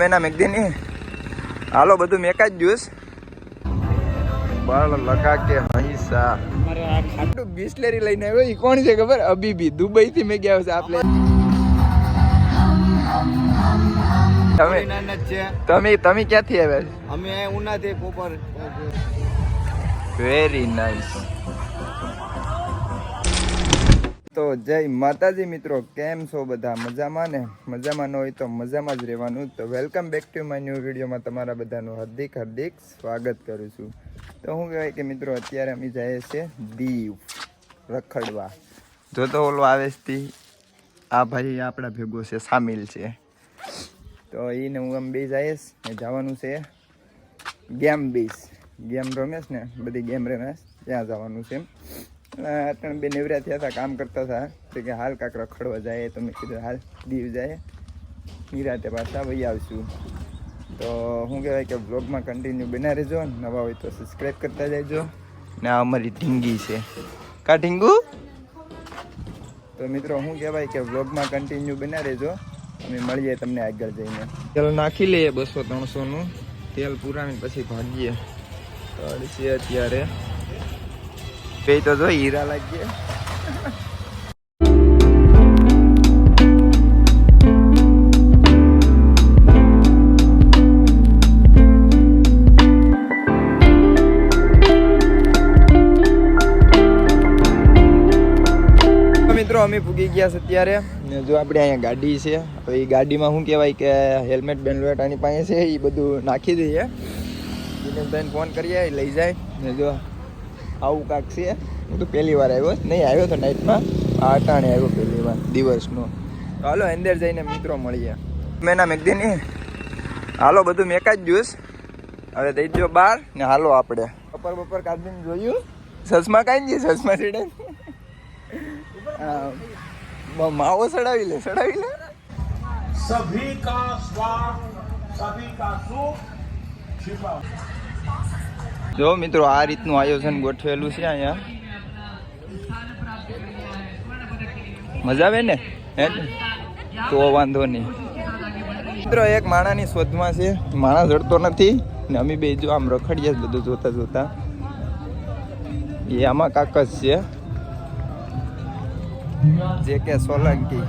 મેના મેગદીની હાલો બધું મેકા જ જ્યુસ બાળ લગા કે હૈસા મારે આ ખાટું બિસ્લેરી લઈને આવ્યો. ઈ કોણ છે ખબર? અબીબી દુબઈ થી મેં ગયા છે. આપણે તમે ક્યાંથી આવ્યા? અમે ઉનાથી પોપર. Very nice. તો જય માતાજી મિત્રો, કેમ છો બધા? મજામાં ને? મજામાં ન હોય તો મજામાં જ રહેવાનું. તો welcome back to my new વિડીયોમાં તમારા બધાનું હાર્દિક સ્વાગત કરું છું. તો શું કહેવાય કે મિત્રો, અત્યારે અમે જઈએ છીએ દીવ રખડવા. જો તો ઓલો આવેશથી આ ભાઈ આપણા ભેગો છે, સામેલ છે. તો એને હું આમ બે જઈશ ને જવાનું છે ગેમ રમેશ ને બધી ગેમ રમેશ ત્યાં જવાનું છે. ત્રણ બે નેવરા થયા હતા, કામ કરતા હતા તો કે હાલ કાંક રખડવા જાય. તો મેં કીધું હાલ દીવ જાય, નિરાતે પાછા વહી આવશું. તો શું કહેવાય કે બ્લોગમાં કન્ટિન્યુ બના રહેજો. નવા હોય તો સબસ્ક્રાઈબ કરતા જજો. ને આ અમારી ઢીંગી છે કા ઢીંગુ. તો મિત્રો શું કહેવાય કે બ્લોગમાં કન્ટિન્યુ બના રહેજો. અમે મળીએ તમને આગળ જઈને. તેલ નાખી લઈએ 200-300નું તેલ પુરાવીને પછી ભાગીએ. છે અત્યારે બે તો જો હીરા લાગીએ. મિત્રો અમે પૂગી ગયા છે અત્યારે. જો આપણે અહીંયા ગાડી છે, તો એ ગાડીમાં શું કહેવાય કે હેલ્મેટ બેલ્મેટ આની પાસે છે, એ બધું નાખી દઈએ. દિનેશભાઈને ફોન કરીએ, લઈ જાય. ને જો આવું કાંક છે. હું તો પહેલી વાર આવ્યો, નહીં આવ્યો તો નાઇટમાં, આ અટાણે આવ્યો પહેલી વાર દિવસનો. હાલો અંદર જઈને મિત્રો મળીએ. મેના મેગદીની હાલો બધું મેકા જ જ્યુસ હવે દઈ દો બહાર ને હાલો આપણે બપોર કાઢીને જોયું. ચશ્મા કાંઈ નહીં, ચશ્મા સીડે માવો સડાવી લે. सभी का स्वाद सभी का सुख छिपा. જો મિત્રો આ રીતનું આયોજન ગોઠવેલું છે અહીંયા. મજા આવે ને? તો વાંધો નહીં. મિત્રો એક માણાની શોધમાં છે, માણા જડતો નથી ને અમે બે જો આમ રખડીએ બધું જોતા એ આમાં કાકસ છે JK સોલંકી.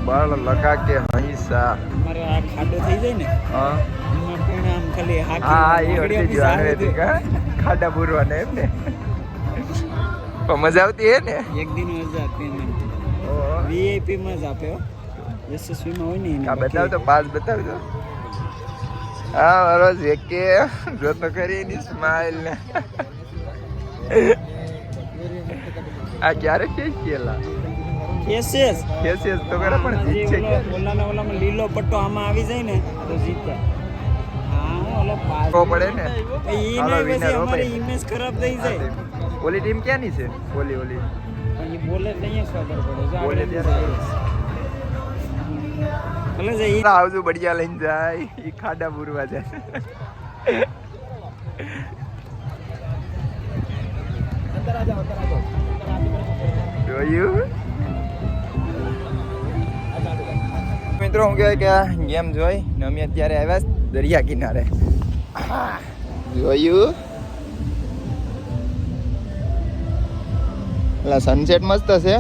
બાળ લગા કે હૈસા મારે આ ખાડો થઈ જાય ને, હા એમાં પણ આમ ખાલી હા એ અડધી જ આવેથી કા ખાડા પૂરવાને એમ ને. પણ મજા આવતી હે ને? એક દિન મજા પેમેન્ટ વીઆઈપી માં જ આપ્યો. SSV માં હોય ને આ બતાવ તો પાસ બતાવજો. હા મારો JK જો તો કરી એની સ્માઈલ ને. આ ક્યારે કેલા કેસીએસ તો કરે પણ જીત છે કે ઓલામાં લીલો પટ્ટો આમાં આવી જાય ને તો જીતે. હા ઓલો પાસ તો પડે ને. હાલો વિનર હો ભાઈ, ઇમેજ ખરાબ થઈ જાય. ઓલી ટીમ ક્યાંની છે? ઓલી પણ એ બોલે નહીં ખબર પડે. જો બોલે ત્યારે ભલે જાય આવજો બઢિયા લઈને જાય. ઈ ખાડા પૂરવા જાય. જોયું મિત્રો? હું કહેવાય કે ગેમ જોઈ ને અમે અત્યારે આવ્યા દરિયા કિનારે. જોયું પેલા સનસેટ મસ્ત છે.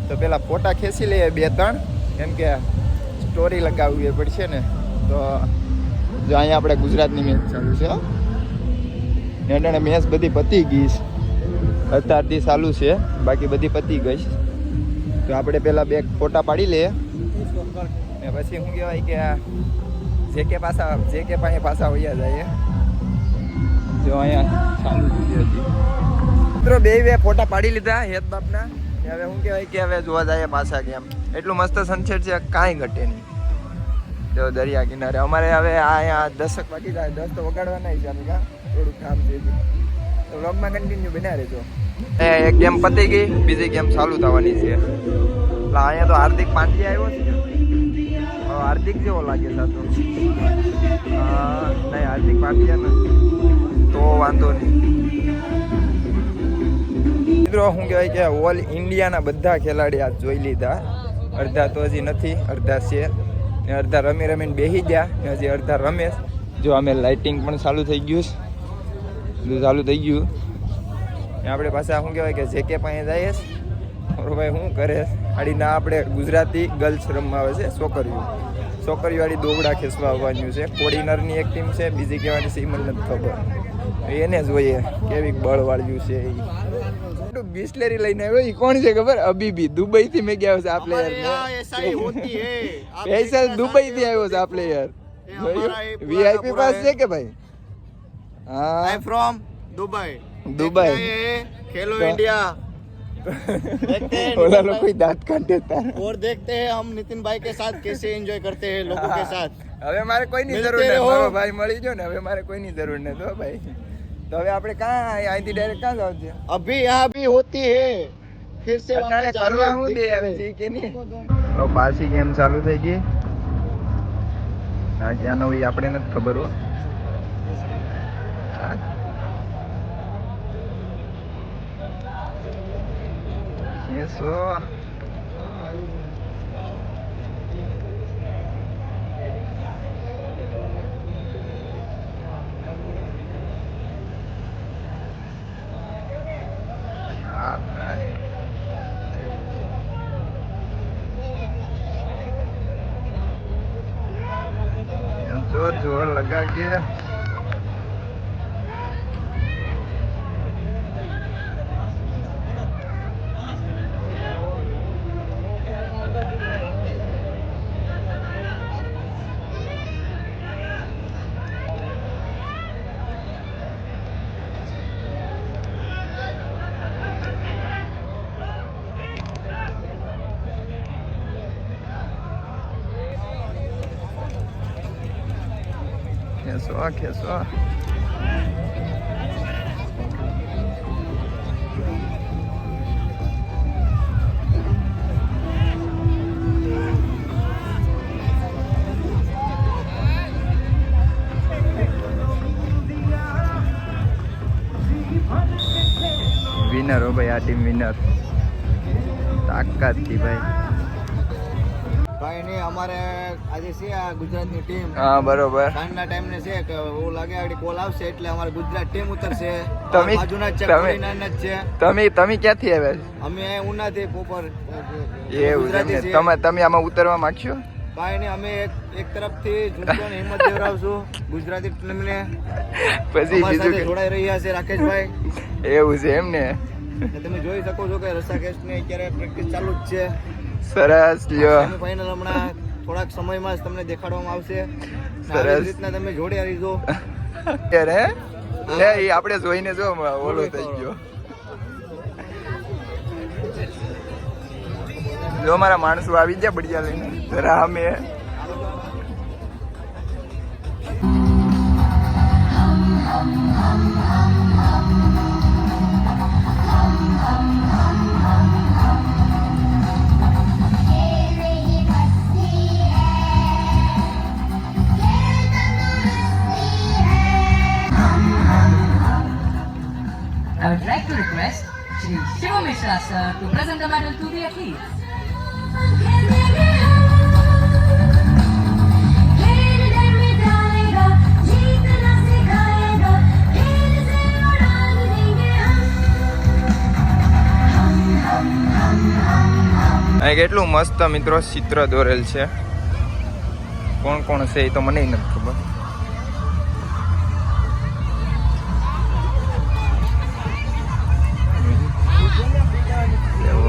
તો પેલા ફોટા ખેંચી લઈએ 2-3, કેમ કે સ્ટોરી લગાવવી પડશે ને. તો જો અહીંયા આપણે ગુજરાતની મેચ ચાલુ છે. એને મેચ બધી પતી ગઈ છે, અત્યારથી ચાલુ છે, બાકી બધી પતી ગઈ. તો આપણે પેલા 2 ફોટા પાડી લઈએ ને પછી શું કહેવાય કે JK પાસે પાછા વયા જાય. જો અહીંયા ચાલુ છે હજી મિત્રો. 2 ફોટા પાડી લીધા હેત બાપના. હવે શું કહેવાય કે હવે જોવા જાય પાછા કેમ. એટલું મસ્ત સનસેટ છે, કાંઈ ઘટે નહીં. જો દરિયા કિનારે અમારે હવે અહીંયા 10 વાગી જાય. 10 તો વગાડવાના છે. અમે થોડુંક કામ છે. તો વ્લોગમાં કન્ટિન્યુ બના રહેજો. એક ગેમ પતી ગઈ, બીજી ગેમ ચાલુ થવાની છે. અહીંયા તો હાર્દિક પાંડ્યા આવ્યો છે. હાર્દિક જેવો લાગે છે તો નહીં, હાર્દિક પાંડ્યા ને તો વાંધો નહીં. મિત્રો શું કહેવાય કે ઓલ ઇન્ડિયાના બધા ખેલાડી આજ જોઈ લીધા. અડધા તો હજી નથી, અડધા છે. ને અડધા રમી રમીને બેસી ગયા ને હજી અડધા રમે છે. જો અમે લાઇટિંગ પણ ચાલુ થઈ ગયું છે, બધું ચાલુ થઈ ગયું. ને આપણે પાછા શું કહેવાય કે જેકે પાસે જઈએ છે ભાઈ શું કરે આડીના આપણે ગુજરાતી ગર્લ્સ રમવા આવે છે, છોકરીવાળી દોગડા ખેંચવા આવવાનું છે. કોડીનરની એક ટીમ છે, બીજી કહેવાની છે મને નથી ખબર, એને જોઈએ કેવી બળવાળ્યું છે. એ બિસ્લેરી લઈને આવ્યો એ કોણ છે ખબર? અબીબી દુબઈ થી મેં ગયા છે આ પ્લેયર સ્પેશિયલ દુબઈ થી આવ્યો છે આ પ્લેયર. વીઆઈપી પાસ છે કે ભાઈ? હા, from Dubai Dubai Khelo India ओला लोग कोई दांत काट देता है और देखते हैं हम नितिन भाई के साथ कैसे एंजॉय करते हैं लोगों के साथ. હવે મારે કોઈની જરૂર નથી, મારો ભાઈ મળી ગયો ને હવે મારે કોઈની જરૂર નથી હો ભાઈ. તો હવે આપણે ક્યાં અહીંથી ડાયરેક્ટ ક્યાં જાવ છે? अभी यहाँ भी होती है फिर से वहाँ पे કરવા હું દે આવે છે કે નહીં? તો પાછી ગેમ ચાલુ થઈ ગઈ. ના ક્યાં નવી આપણે નથી ખબર હો. Eso. जोर लगा के ખેંચો. વિનર હો ભાઈ, આ ટીમ વિનર તાકાત થી ભાઈ. ભાઈ ને અમારે આજે છે આ ગુજરાતની ટીમ. હા બરોબર. સાંજના ટાઈમ ને છે કે એવું લાગે આગળ કોલ આવશે એટલે અમારી ગુજરાત ટીમ ઉતરશે. તમે બાજુના જ છે, કોડીનારના જ છે. તમે ક્યાંથી આવ્યા છો? અમે ઉનાથી પોપર એવું છે એમને. તમે આમાં ઉતરવા માંગશો? ભાઈ ને અમે એક તરફથી જુસ્સો ને હિંમત દેવડાવશું ગુજરાતી ટીમને. પછી બીજું જોડાઈ રહ્યા છે રાકેશભાઈ. એવું છે એમને. તમે જોઈ શકો છો કે રસાકેશ ને અત્યારે પ્રેક્ટિસ ચાલુ જ છે. સરસ લ્યો. સેમીફાઇનલ હમણાં થોડાક સમયમાં જ તમને દેખાડવામાં આવશે. સરસ રીતના તમે જોડ્યા રહીજો. અત્યારે લે ઈ આપણે જોઈને જો ઓલો થઈ ગયો. જો મારા માણસો આવી ગયા બઢિયા લઈને જરા અમે I would like to request Shri Shiva Mishra sir to present the medal to the athletes. અહીં કેટલું મસ્ત મિત્રો ચિત્ર દોરેલ છે. કોણ કોણ છે એ તો મને નથી ખબર.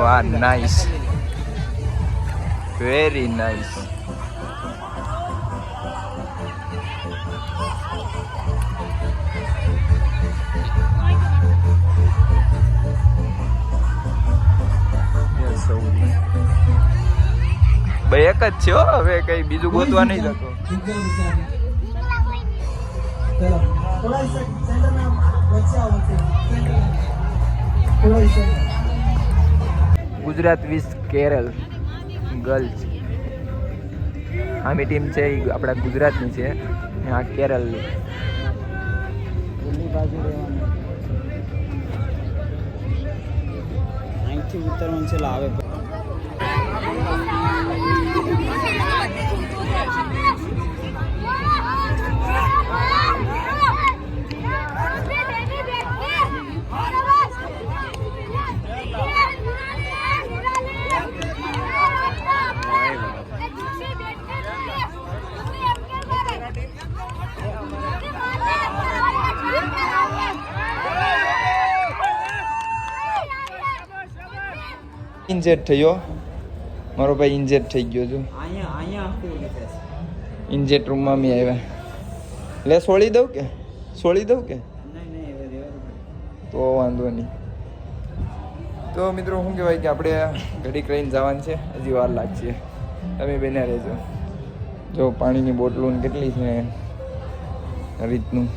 વાહ, નાઇસ, વેરી નાઇસ. ભાઈ એક જ છે હો, હવે કઈ બીજું ગોતવા નહીં જતો. ગુજરાત વિસ કેરળ ગર્લ્સ આમી ટીમ છે એ આપણા ગુજરાતની છે, આ કેરળની. અહીંથી ઉતરવાનું છે લાવે. ઇન્જેક્ટ થયો મારો ભાઈ, ઇન્જેક્ટ થઈ ગયો છું. અહીંયા આખું લીધે છે. ઇન્જેક્ટ રૂમમાં મેં આવ્યા. લે છોડી દઉં કે નહીં હવે રહેવા દો. તો વાંધો નહીં. તો મિત્રો શું કહેવાય કે આપણે ઘડીક રહીને જવાનું છે, હજી વાર લાગશે. તમે બેના રહેજો. જો પાણીની બોટલો કેટલી છે આ રીતનું.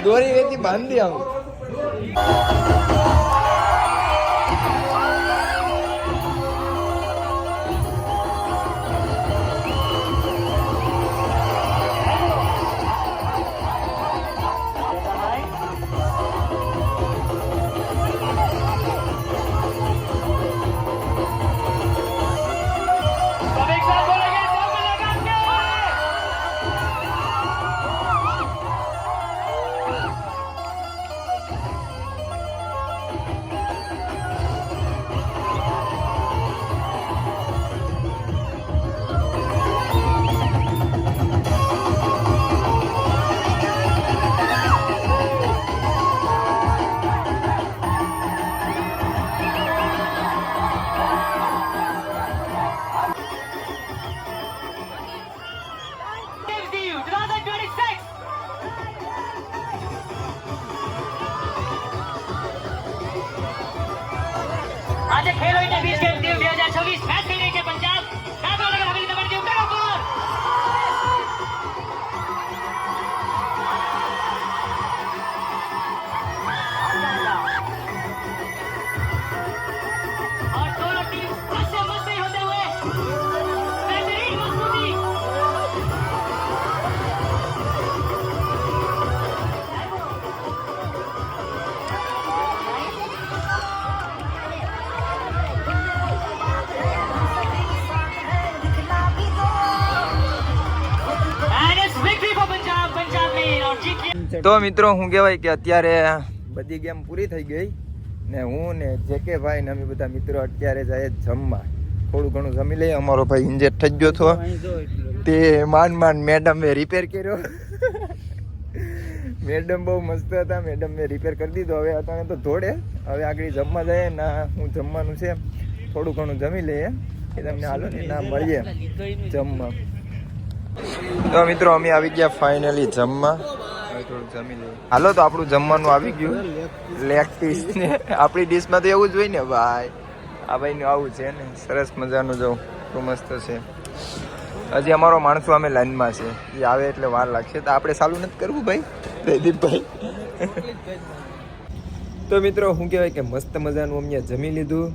દોરી વેચી બાંધી આવું. આજે Khelo India beach game team 2026 match થઈ રહી છે પંજાબ નગર હવેલી દમણજી ઉત્તર ઉપર और दोनों टीम मस्त मस्ती होते हुए बेहतरीन मजबूती તો મિત્રો શું કહેવાય કે અત્યારે બધી ગેમ પૂરી થઈ ગઈ ને હું ને જેકે ભાઈ ને અમે બધા મિત્રો અત્યારે જાય જમવા. થોડું ઘણું જમી લઈએ. અમારો ભાઈ ઇન્જેક્ટ થઈ ગયો હતો તે માંડ મેડમે રિપેર કર્યો. મેડમ બહુ મસ્ત હતા. મેડમે રિપેર કરી દીધો. હવે અત્યારે તો ધોડે. હવે આગળ જમવા જઈએ ના હું જમવાનું છે થોડું ઘણું જમી લઈએ એ તમને હાલો ને ના મળીએ જમવા. તો મિત્રો અમે આવી ગયા ફાઇનલી જમવા. થોડુંક જમી લઈએ. હાલો તો આપણું જમવાનું આવી ગયું. લેગ પીસ ને આપણી ડીશમાં તો એવું જ હોય ને ભાઈ. આ ભાઈનું આવું છે ને સરસ મજાનું જો તો મસ્ત છે. હજી અમારો માણસો અમે લાઈનમાં છે. એ આવે એટલે વાર લાગશે. તો આપણે ચાલુ નથી કરવું ભાઈ જયદીપભાઈ. તો મિત્રો શું કહેવાય કે મસ્ત મજાનું અમને જમી લીધું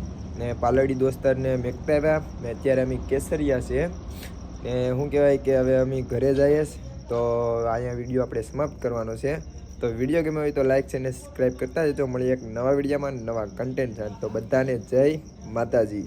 ને પાલડી દોસ્તારને મેકતા આવ્યા ને અત્યારે અમે કેસરિયા છે ને શું કહેવાય કે હવે અમે ઘરે જઈએ. તો અહીંયા વિડીયો આપણે સમાપ્ત કરવાનો છે. તો વિડીયો ગમે હોય તો લાઈક છે ને સબસ્ક્રાઈબ કરતા જજો. મળીએ એક નવા વિડીયોમાં નવા કન્ટેન્ટ સાથે. તો બધાને જય માતાજી.